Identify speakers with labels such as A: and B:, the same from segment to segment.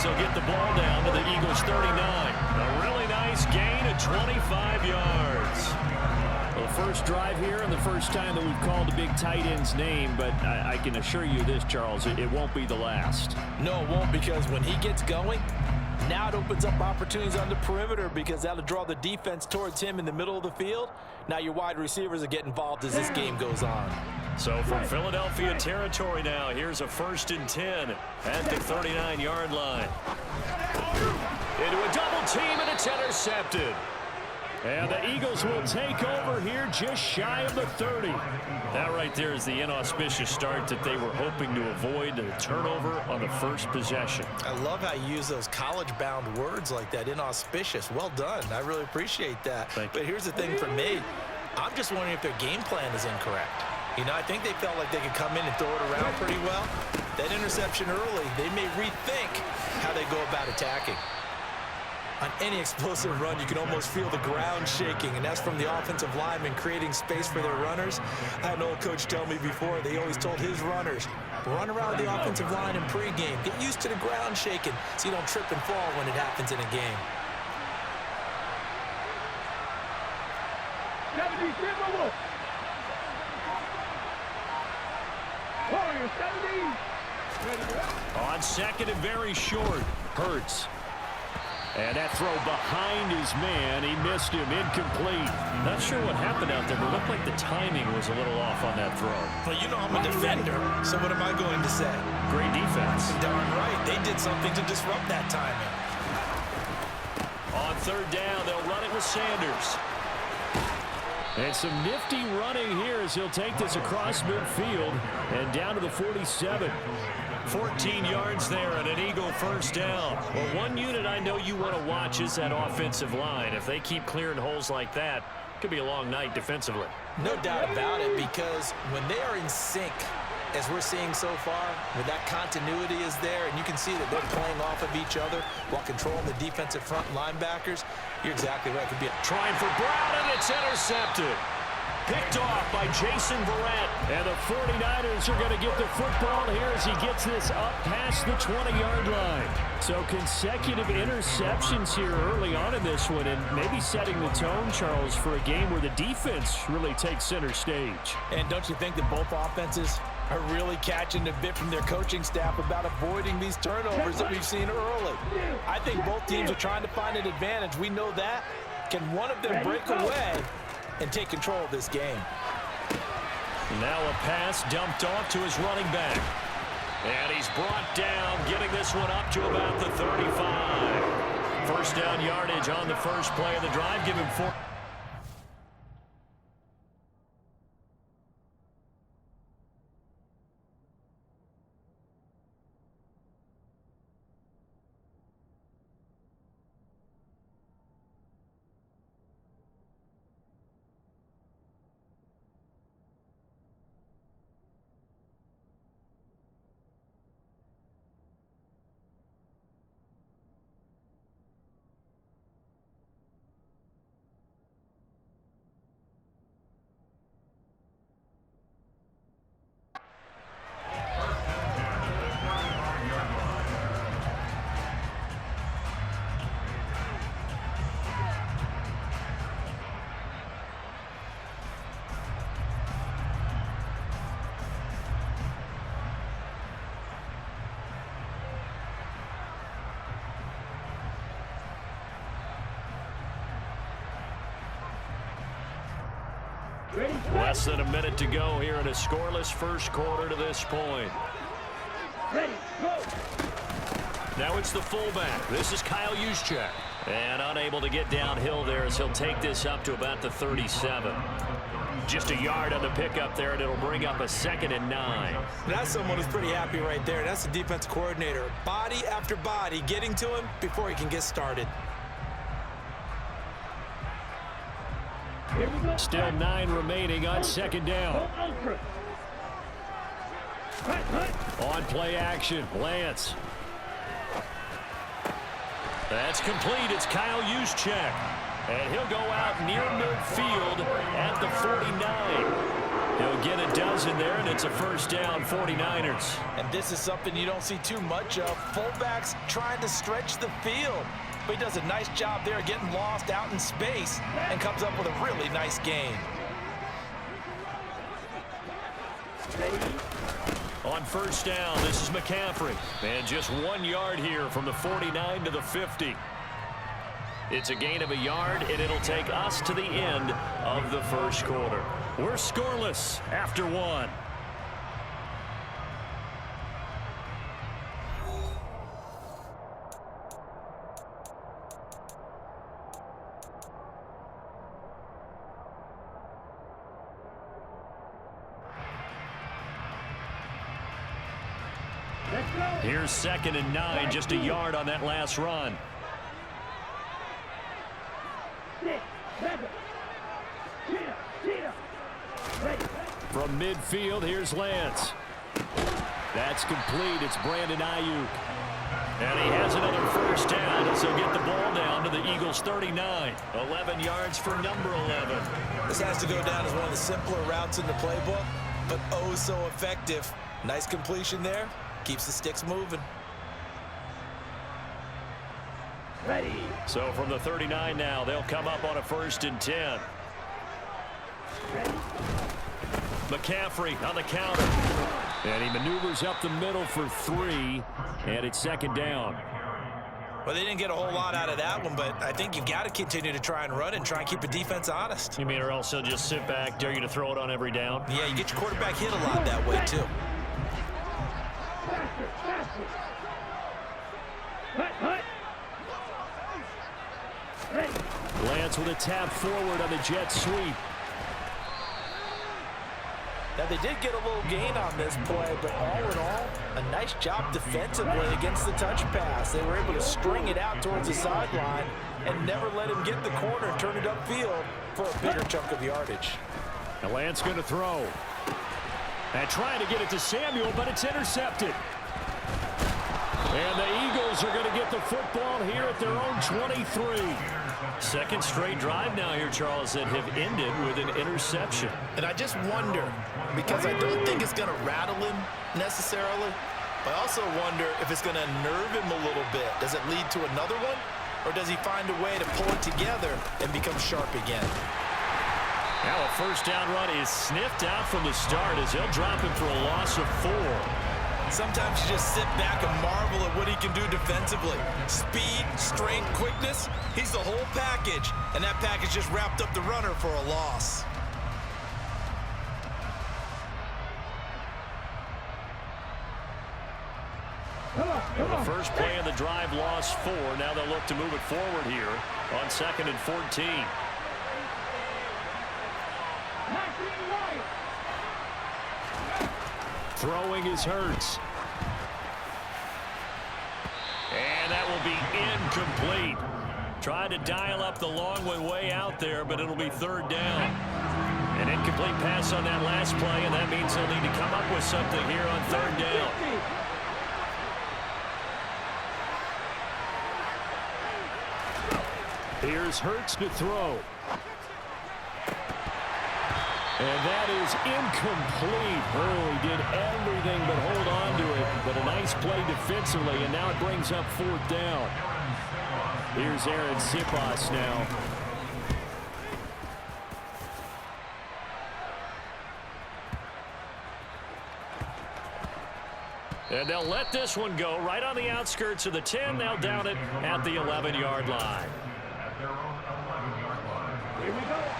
A: as they'll get the ball down to the Eagles' 39. A really nice gain of 25 yards. Well, the first drive here and the first time that we've called a big tight end's name, but I can assure you this, Charles, it won't be the last.
B: No, it won't, because when he gets going, now it opens up opportunities on the perimeter because that'll draw the defense towards him in the middle of the field. Now your wide receivers will get involved as this game goes on.
A: So from Philadelphia territory now, here's a 1st and 10 at the 39-yard line. Into a double team, and it's intercepted. And the Eagles will take over here just shy of the 30. That right there is the inauspicious start that they were hoping to avoid, the turnover on the first possession.
B: I love how you use those college-bound words like that, inauspicious. Well done. I really appreciate that. But here's the thing for me. I'm just wondering if their game plan is incorrect. You know, I think they felt like they could come in and throw it around pretty well. That interception early, they may rethink how they go about attacking. On any explosive run, you can almost feel the ground shaking, and that's from the offensive linemen creating space for their runners. I had an old coach tell me before, they always told his runners, run around the offensive line in pregame. Get used to the ground shaking so you don't trip and fall when it happens in a game.
A: On second and very short, Hurts. And that throw behind his man, he missed him, incomplete. Not sure what happened out there, but it looked like the timing was a little off on that throw.
B: Well, you know I'm a defender, so what am I going to say?
A: Great defense.
B: Darn right, they did something to disrupt that timing.
A: On 3rd down, they'll run it with Sanders. And some nifty running here as he'll take this across midfield and down to the 47. 14 yards there and an Eagle 1st down. Well, one unit I know you want to watch is that offensive line. If they keep clearing holes like that, it could be a long night defensively.
B: No doubt about it, because when they are in sync, as we're seeing so far, when that continuity is there and you can see that they're playing off of each other while controlling the defensive front linebackers, you're exactly right. It could be
A: trying for Brown, and it's intercepted. Picked off by Jason Verrett. And the 49ers are going to get the football here as he gets this up past the 20-yard line. So consecutive interceptions here early on in this one, and maybe setting the tone, Charles, for a game where the defense really takes center stage.
B: And don't you think that both offenses are really catching the bit from their coaching staff about avoiding these turnovers that we've seen early? I think both teams are trying to find an advantage. We know that. Can one of them break away and take control of this game?
A: Now a pass dumped off to his running back. And he's brought down, getting this one up to about the 35. 1st down yardage on the first play of the drive. Give him 4. Less than a minute to go here in a scoreless first quarter to this point.
C: Ready, go.
A: Now it's the fullback. This is Kyle Juszczyk. And unable to get downhill there as he'll take this up to about the 37. Just a yard on the pickup there, and it'll bring up a 2nd and 9.
B: That's someone who's pretty happy right there. That's the defense coordinator. Body after body getting to him before he can get started.
A: Still 9 remaining on 2nd down. On play action, Lance. That's complete. It's Kyle Juszczyk. And he'll go out near midfield at the 49. He'll get a dozen there, and it's a first down, 49ers.
B: And this is something you don't see too much of. Fullbacks trying to stretch the field. But he does a nice job there getting lost out in space and comes up with a really nice gain.
A: On first down, this is McCaffrey. And just 1 yard here from the 49 to the 50. It's a gain of a yard, and it'll take us to the end of the first quarter. We're scoreless after one. Here's 2nd and 9, just a yard on that last run. From midfield, here's Lance. That's complete. It's Brandon Ayuk. And he has another first down as he'll get the ball down to the Eagles' 39. 11 yards for number 11.
B: This has to go down as one of the simpler routes in the playbook, but oh so effective. Nice completion there. Keeps the sticks moving.
C: Ready.
A: So from the 39 now, they'll come up on a 1st and 10.
C: Ready.
A: McCaffrey on the counter. And he maneuvers up the middle for 3, and it's 2nd down.
B: Well, they didn't get a whole lot out of that one, but I think you've got to continue to try and run and try and keep the defense honest.
A: You mean or else he'll just sit back, dare you to throw it on every down?
B: Yeah, you get your quarterback hit a lot that way, too.
C: Faster, faster. Hut, hut. Ready.
A: Lance with a tap forward on the jet sweep.
B: Now, they did get a little gain on this play, but all in all, a nice job defensively against the touch pass. They were able to string it out towards the sideline and never let him get the corner and turn it upfield for a bigger chunk of yardage.
A: Now Lance going to throw. And trying to get it to Samuel, but it's intercepted. And the Eagles are going to get the football here at their own 23. Second straight drive now here, Charles, that have ended with an interception.
B: And I just wonder, because I don't think it's going to rattle him necessarily, but I also wonder if it's going to nerve him a little bit. Does it lead to another one? Or does he find a way to pull it together and become sharp again?
A: Now a first down run is sniffed out from the start as they'll drop him for a loss of 4.
B: Sometimes you just sit back and marvel at what he can do defensively. Speed, strength, quickness, he's the whole package. And that package just wrapped up the runner for a loss.
A: The first play of the drive lost 4. Now they'll look to move it forward here on 2nd and 14. Throwing is Hurts. And that will be incomplete. Tried to dial up the long way out there, but it'll be 3rd down. An incomplete pass on that last play, and that means they'll need to come up with something here on 3rd down. Here's Hurts to throw. And that is incomplete. Hurley did everything but hold on to it. But a nice play defensively, and now it brings up 4th down. Here's Aaron Sipas now. And they'll let this one go right on the outskirts of the 10. They'll down it at the 11-yard line.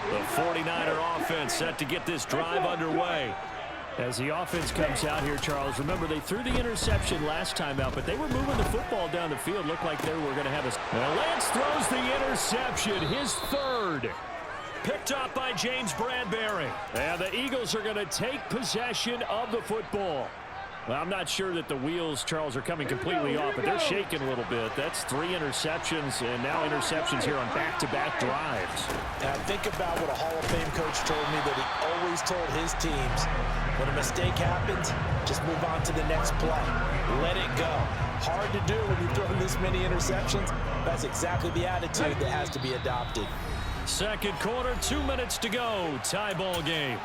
A: The 49er offense set to get this drive underway. As the offense comes out here, Charles, remember they threw the interception last time out, but they were moving the football down the field. Looked like they were going to have a... Now Lance throws the interception, his 3rd. Picked up by James Bradbury. And the Eagles are going to take possession of the football. Well, I'm not sure that the wheels, Charles, are coming completely off, but they're shaking a little bit. That's 3 interceptions, and now interceptions here on back-to-back drives.
B: Now, think about what a Hall of Fame coach told me that he always told his teams, when a mistake happens, just move on to the next play. Let it go. Hard to do when you throw this many interceptions. That's exactly the attitude that has to be adopted.
A: Second quarter, 2 minutes to go. Tie ball game.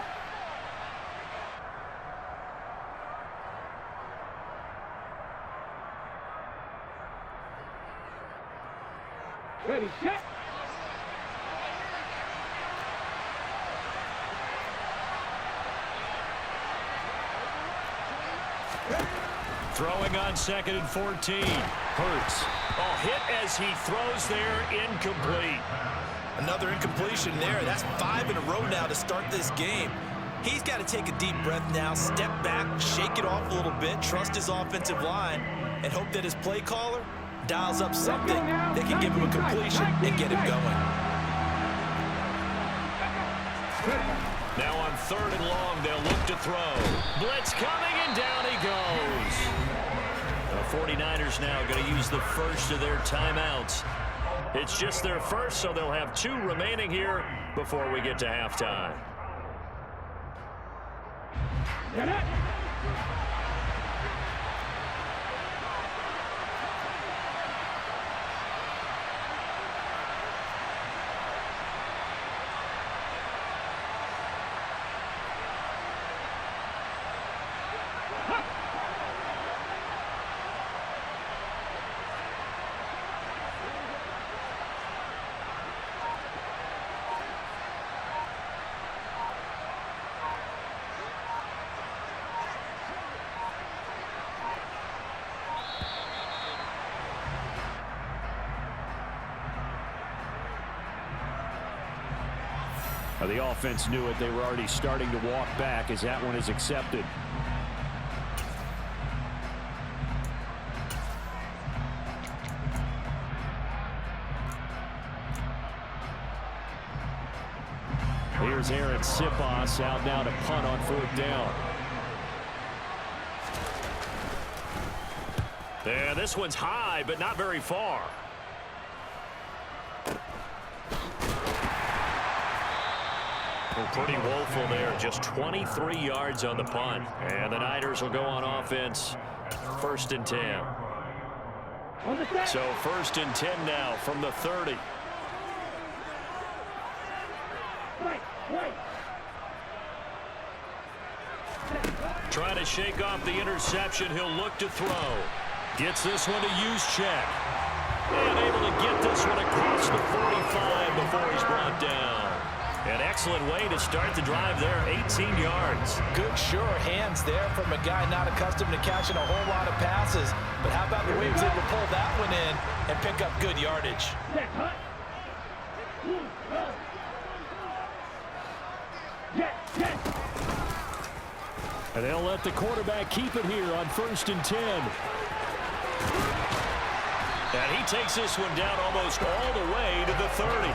C: Ready, set.
A: Throwing on 2nd and 14. Hurts. Oh, hit as he throws there, incomplete.
B: Another incompletion there. That's 5 in a row now to start this game. He's got to take a deep breath now, step back, shake it off a little bit, trust his offensive line, and hope that his play caller dials up something that can give him a completion and get him going.
A: Now on 3rd and long, they'll look to throw. Blitz coming, and down he goes. The 49ers now going to use the first of their timeouts. It's just their first, so they'll have 2 remaining here before we get to halftime.
C: Get it.
A: The offense knew it. They were already starting to walk back as that one is accepted. Here's Aaron Sipos out now to punt on 4th down. Yeah, this one's high, but not very far. Pretty woeful there. Just 23 yards on the punt. And the Niners will go on offense. 1st and 10. So 1st and 10 now from the 30. Trying to shake off the interception. He'll look to throw. Gets this one to Juszczyk. And able to get this one across the 45 before he's brought down. An excellent way to start the drive there, 18 yards.
B: Good, sure hands there from a guy not accustomed to catching a whole lot of passes. But how about the way he was able to pull that one in and pick up good yardage?
A: And they'll let the quarterback keep it here on 1st and 10. And he takes this one down almost all the way to the 30.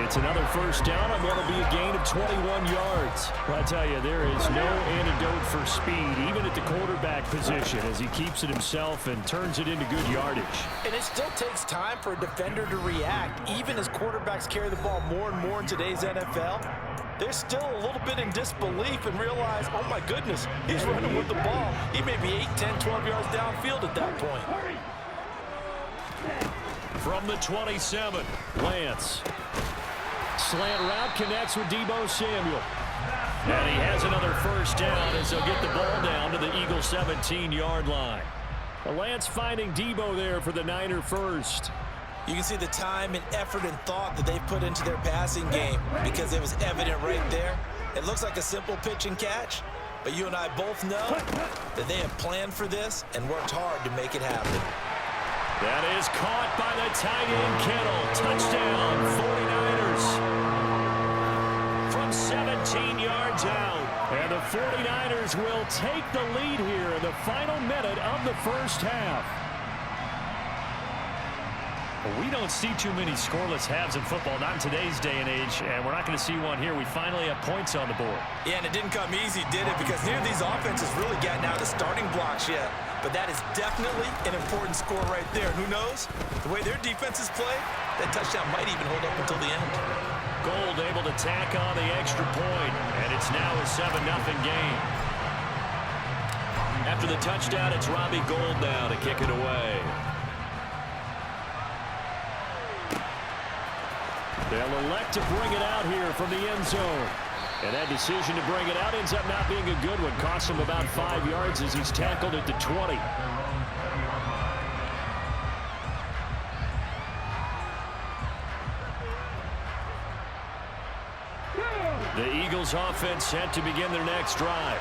A: It's another 1st down and what'll be a gain of 21 yards. Well, I tell you, there is no antidote for speed, even at the quarterback position, as he keeps it himself and turns it into good yardage.
B: And it still takes time for a defender to react, even as quarterbacks carry the ball more and more in today's NFL. They're still a little bit in disbelief and realize, oh my goodness, he's running with the ball. He may be 8, 10, 12 yards downfield at that point.
A: From the 27, Lance. Slant route connects with Deebo Samuel. And he has another 1st down as they'll get the ball down to the Eagles' 17-yard line. Lance finding Deebo there for the Niner 1st.
B: You can see the time and effort and thought that they've put into their passing game because it was evident right there. It looks like a simple pitch and catch, but you and I both know that they have planned for this and worked hard to make it happen.
A: That is caught by the tight end, Kittle. Touchdown, 49ers. From 17 yards out. And the 49ers will take the lead here in the final minute of the 1st half. Well, we don't see too many scoreless halves in football, not in today's day and age, and we're not going to see one here. We finally have points on the board.
B: Yeah, and it didn't come easy, did it? Because neither of these offenses really gotten out of the starting blocks yet. But that is definitely an important score right there. And who knows? The way their defenses play, that touchdown might even hold up until the end.
A: Gold able to tack on the extra point, and it's now a 7-0 game. After the touchdown, it's Robbie Gould now to kick it away. They'll elect to bring it out here from the end zone. And that decision to bring it out ends up not being a good one. Costs him about 5 yards as he's tackled at the 20. The Eagles offense set to begin their next drive.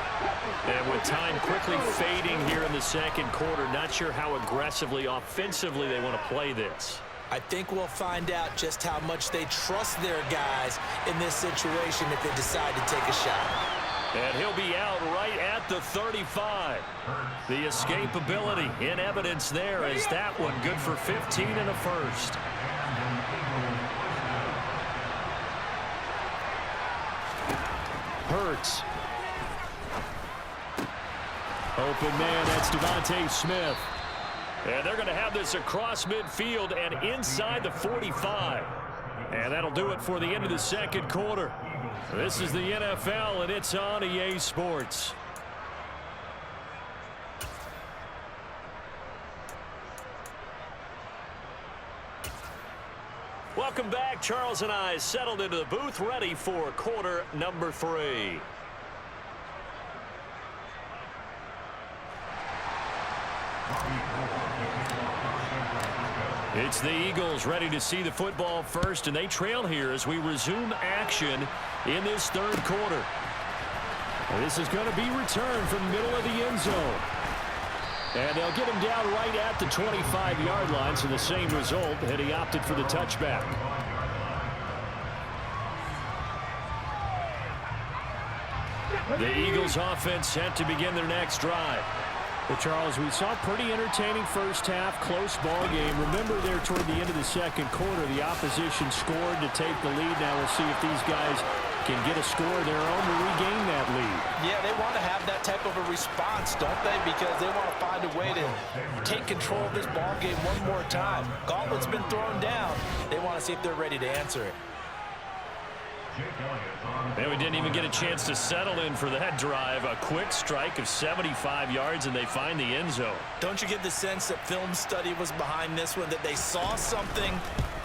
A: And with time quickly fading here in the second quarter, not sure how aggressively, offensively they want to play this.
B: I think we'll find out just how much they trust their guys in this situation if they decide to take a shot.
A: And he'll be out right at the 35. The escapability in evidence there as that one good for 15 and a first. Hurts. Open man, that's Devontae Smith. And they're going to have this across midfield and inside the 45. And that'll do it for the end of the second quarter. This is the NFL, and it's on EA Sports. Welcome back. Charles and I settled into the booth, ready for quarter number 3. It's the Eagles ready to see the football first, and they trail here as we resume action in this third quarter. This is going to be returned from the middle of the end zone. And they'll get him down right at the 25-yard line, so the same result, and he opted for the touchback. The Eagles offense set to begin their next drive. Well, Charles, we saw a pretty entertaining first half, close ball game. Remember there toward the end of the second quarter, the opposition scored to take the lead. Now we'll see if these guys can get a score of their own to regain that lead.
B: Yeah, they want to have that type of a response, don't they? Because they want to find a way to take control of this ball game one more time. Gauntlet's been thrown down. They want to see if they're ready to answer it.
A: And we didn't even get a chance to settle in for that drive. A quick strike of 75 yards, and they find the end zone.
B: Don't you get the sense that film study was behind this one, that they saw something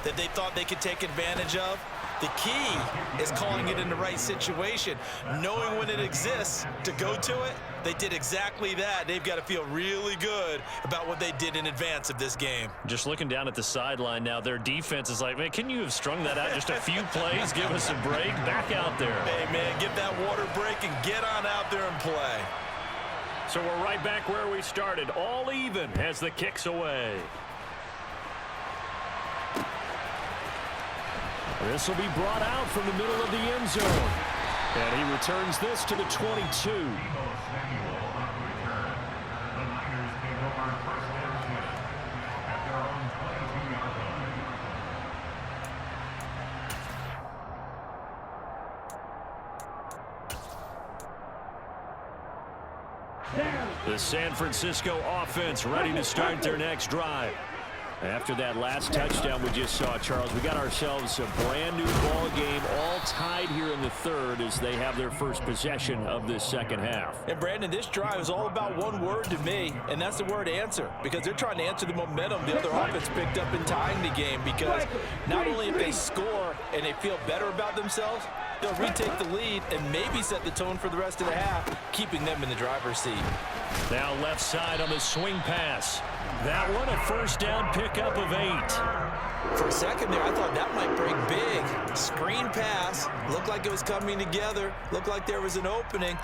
B: that they thought they could take advantage of? The key is calling it in the right situation, knowing when it exists to go to it. They did exactly that. They've got to feel really good about what they did in advance of this game.
A: Just looking down at the sideline now, their defense is like, man, can you have strung that out just a few plays? Give us a break. Back out there.
B: Hey, man, get that water break and get on out there and play.
A: So we're right back where we started, all even as the kick's away. This will be brought out from the middle of the end zone. And he returns this to the 22. The San Francisco offense ready to start their next drive. After that last touchdown we just saw, Charles, we got ourselves a brand new ball game, all tied here in the third as they have their first possession of this second half.
B: And Brandon, this drive is all about one word to me, and that's the word answer, because they're trying to answer the momentum the other offense picked up in tying the game, because not only if they score and they feel better about themselves, they'll retake the lead and maybe set the tone for the rest of the half, keeping them in the driver's seat.
A: Now left side on the swing pass. That one a first down pickup of 8.
B: For a second there, I thought that might break big. Screen pass. Looked like it was coming together. Looked like there was an opening.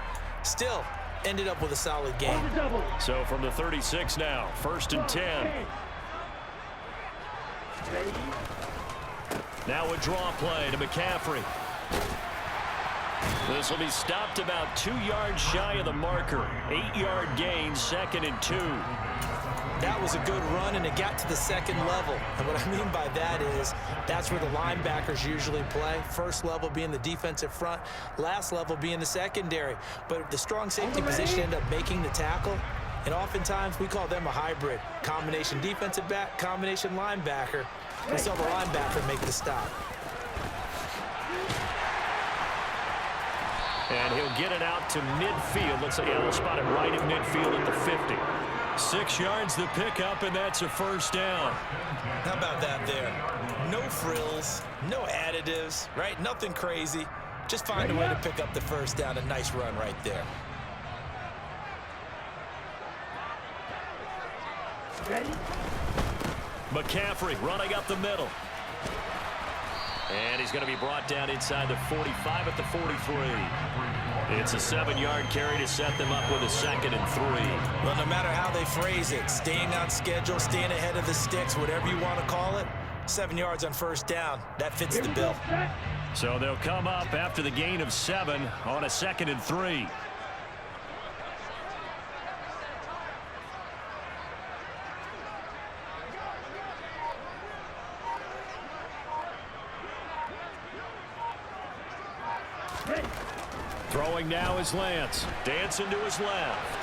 B: Still, ended up with a solid game.
A: So from the 36 now, 1st and 10. Now a draw play to McCaffrey. This will be stopped about 2 yards shy of the marker. 8-yard gain, 2nd and 2.
B: That was a good run, and it got to the second level. And what I mean by that is that's where the linebackers usually play. First level being the defensive front, last level being the secondary. But if the strong safety position ended up making the tackle, and oftentimes we call them a hybrid. Combination defensive back, combination linebacker. We saw the linebacker make the stop.
A: And he'll get it out to midfield. Looks like he'll spot it right at midfield at the 50. 6 yards the pickup, and that's a first down.
B: How about that there? No frills, no additives, right? Nothing crazy. Just find a way to pick up the first down. A nice run right there.
C: Ready?
A: McCaffrey running up the middle. And he's going to be brought down inside the 45 at the 43. It's a 7-yard carry to set them up with a 2nd and 3.
B: Well, no matter how they phrase it, staying on schedule, staying ahead of the sticks, whatever you want to call it, 7 yards on first down, that fits the bill.
A: So they'll come up after the gain of 7 on a 2nd and 3. Throwing now is Lance. Dancing to his left.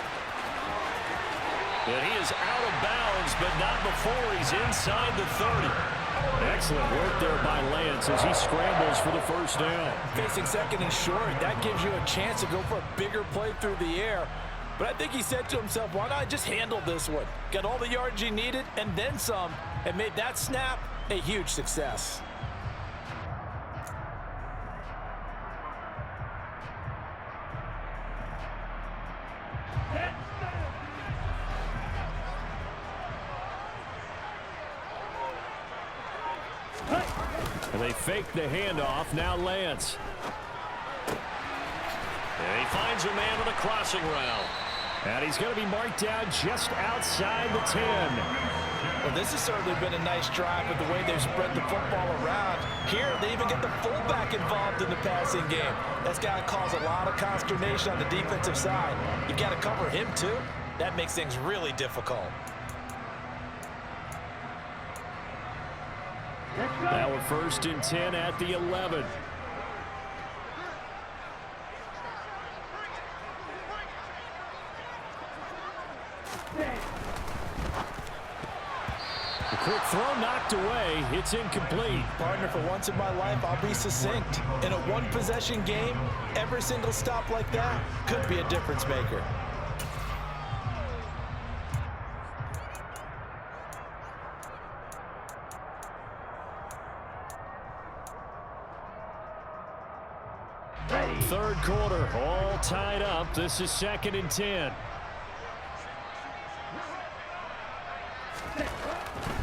A: And he is out of bounds, but not before he's inside the 30. Excellent work there by Lance as he scrambles for the first down.
B: Facing 2nd and short, that gives you a chance to go for a bigger play through the air. But I think he said to himself, why not just handle this one? Got all the yards you needed and then some, and made that snap a huge success.
A: And they fake the handoff. Now Lance. And he finds a man on a crossing route. And he's going to be marked down just outside the 10.
B: Well, this has certainly been a nice drive with the way they've spread the football around. Here, they even get the fullback involved in the passing game. That's got to cause a lot of consternation on the defensive side. You got to cover him, too. That makes things really difficult.
A: Now a 1st and 10 at the 11. The quick throw knocked away. It's incomplete.
B: Partner, for once in my life, I'll be succinct. In a one-possession game, every single stop like that could be a difference maker.
A: Third quarter, all tied up. This is 2nd and 10.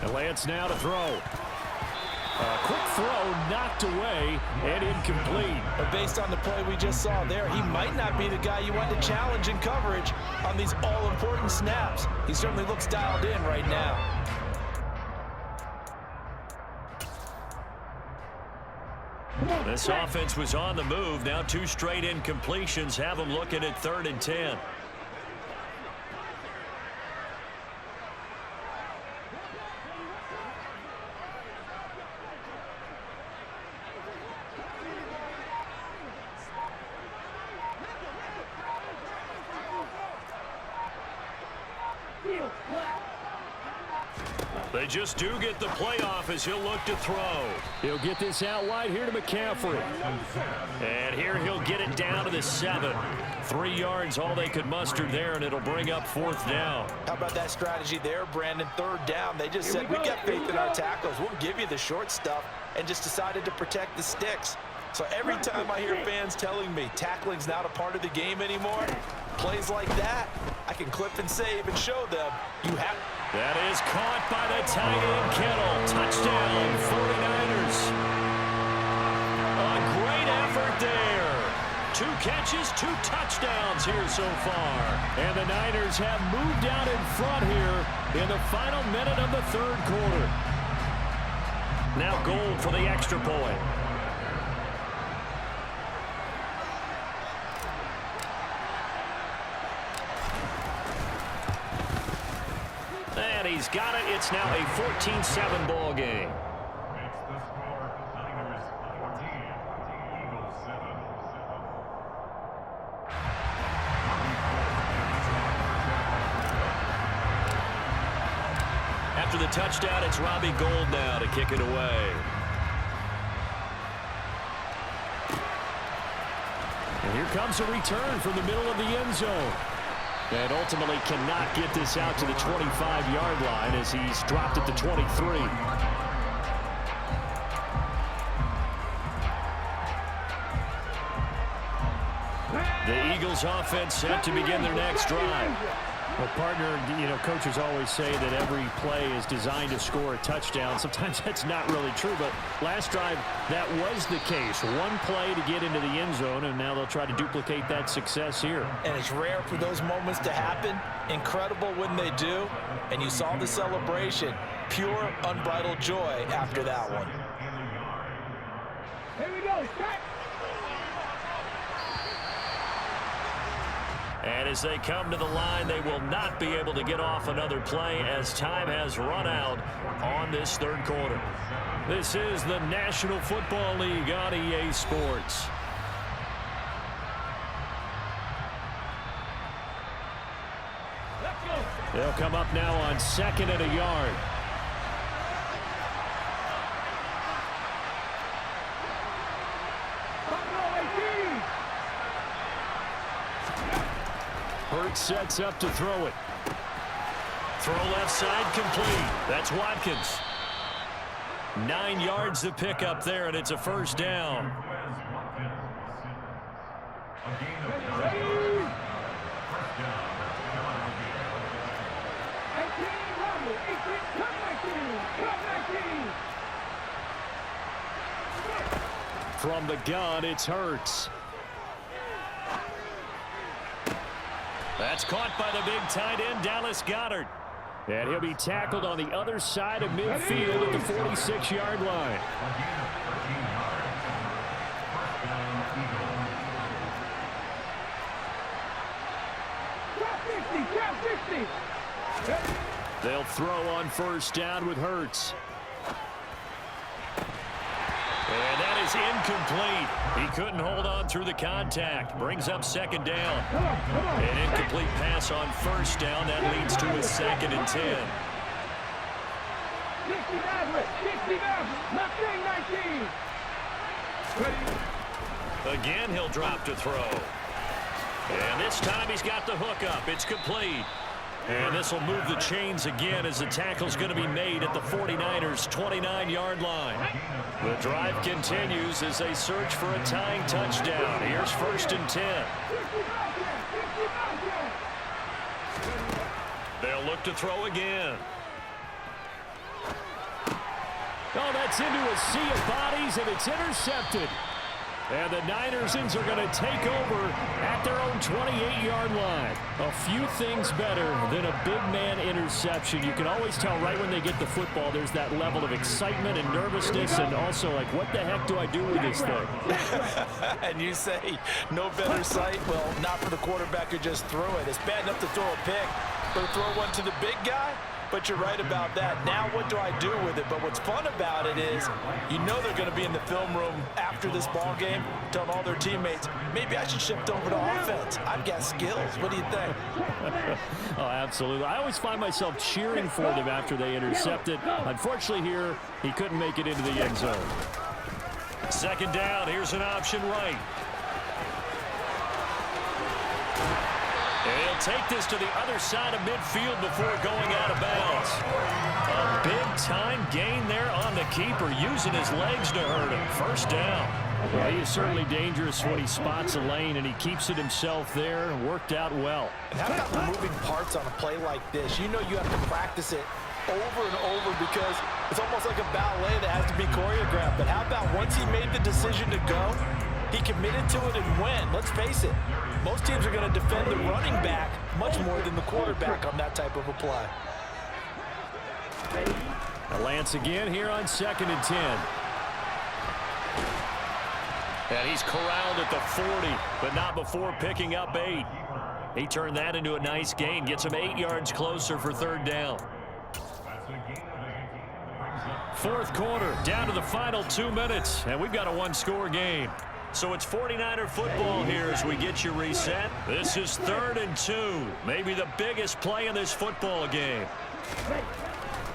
A: And Lance now to throw. A quick throw knocked away and incomplete.
B: But based on the play we just saw there, he might not be the guy you want to challenge in coverage on these all-important snaps. He certainly looks dialed in right now.
A: This offense was on the move. Now 2 straight incompletions have them looking at 3rd and 10. They just do get the playoff as he'll look to throw. He'll get this out wide here to McCaffrey. And here he'll get it down to the 7. 3 yards, all they could muster there, and it'll bring up 4th down.
B: How about that strategy there, Brandon? 3rd down. They just said, we got faith in our tackles. We'll give you the short stuff, and just decided to protect the sticks. So every time I hear fans telling me tackling's not a part of the game anymore, plays like that, I can clip and save and show them you have.
A: That is caught by the tight end, Kittle. Touchdown, 49ers. A great effort there. 2 catches, 2 touchdowns here so far. And the Niners have moved out in front here in the final minute of the 3rd quarter. Now Gold for the extra point. And he's got it. It's now a 14-7 ball game. After the touchdown, it's Robbie Gould now to kick it away. And here comes a return from the middle of the end zone. And ultimately cannot get this out to the 25-yard line as he's dropped at the 23. The Eagles offense set to begin their next drive. Well, partner, coaches always say that every play is designed to score a touchdown. Sometimes that's not really true, but last drive, that was the case. One play to get into the end zone, and now they'll try to duplicate that success here.
B: And it's rare for those moments to happen. Incredible when they do. And you saw the celebration. Pure, unbridled joy after that one.
C: Here we go. Start.
A: And as they come to the line, they will not be able to get off another play as time has run out on this third quarter. This is the National Football League on EA Sports. They'll come up now on 2nd and a yard. Hurts sets up to throw it. Throw left side complete. That's Watkins. 9 yards to pick up there, and it's a first down. From the gun, it's Hurts. That's caught by the big tight end, Dallas Goedert. And he'll be tackled on the other side of midfield at the 46-yard line. They'll throw on first down with Hurts. And that is incomplete. He couldn't hold on through the contact. Brings up second down. An incomplete pass on first down. That leads to a 2nd and 10. Again, he'll drop to throw. And this time he's got the hook up. It's complete. And this will move the chains again as the tackle's going to be made at the 49ers' 29-yard line. The drive continues as they search for a tying touchdown. Here's 1st and 10. They'll look to throw again. Oh, that's into a sea of bodies, and it's intercepted. And the Niners are going to take over at their own 28-yard line. A few things better than a big man interception. You can always tell right when they get the football, there's that level of excitement and nervousness, and also like, what the heck do I do with this thing?
B: And you say, no better sight? Well, not for the quarterback who just threw it. It's bad enough to throw a pick, but to throw one to the big guy? But you're right about that. Now what do I do with it? But what's fun about it is you know they're going to be in the film room after this ball game telling all their teammates, maybe I should shift over to offense. I've got skills. What do you think?
A: Oh, absolutely. I always find myself cheering for them after they intercept it. Unfortunately here, he couldn't make it into the end zone. 2nd down. Here's an option right. And he'll take this to the other side of midfield before going out of bounds. A big-time gain there on the keeper, using his legs to hurt him. First down. Well, he is certainly dangerous when he spots a lane, and he keeps it himself there. Worked out well.
B: And how about the moving parts on a play like this? You know you have to practice it over and over because it's almost like a ballet that has to be choreographed. But how about once he made the decision to go, he committed to it and went. Let's face it, most teams are going to defend the running back much more than the quarterback on that type of a play.
A: A Lance again here on 2nd and 10. And he's corralled at the 40, but not before picking up 8. He turned that into a nice gain, gets him 8 yards closer for 3rd down. 4th quarter, down to the final 2 minutes, and we've got a one-score game. So it's 49er football here as we get you reset. This is 3rd and 2, maybe the biggest play in this football game.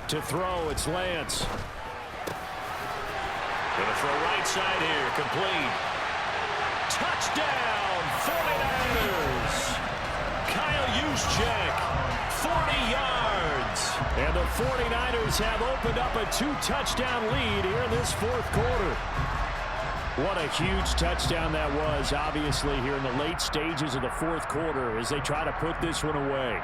A: To throw, it's Lance. Gonna throw right side here, complete. Touchdown, 49ers! Kyle Juszczyk, 40 yards. And the 49ers have opened up a 2-touchdown lead here in this 4th quarter. What a huge touchdown that was, obviously, here in the late stages of the 4th quarter as they try to put this one away.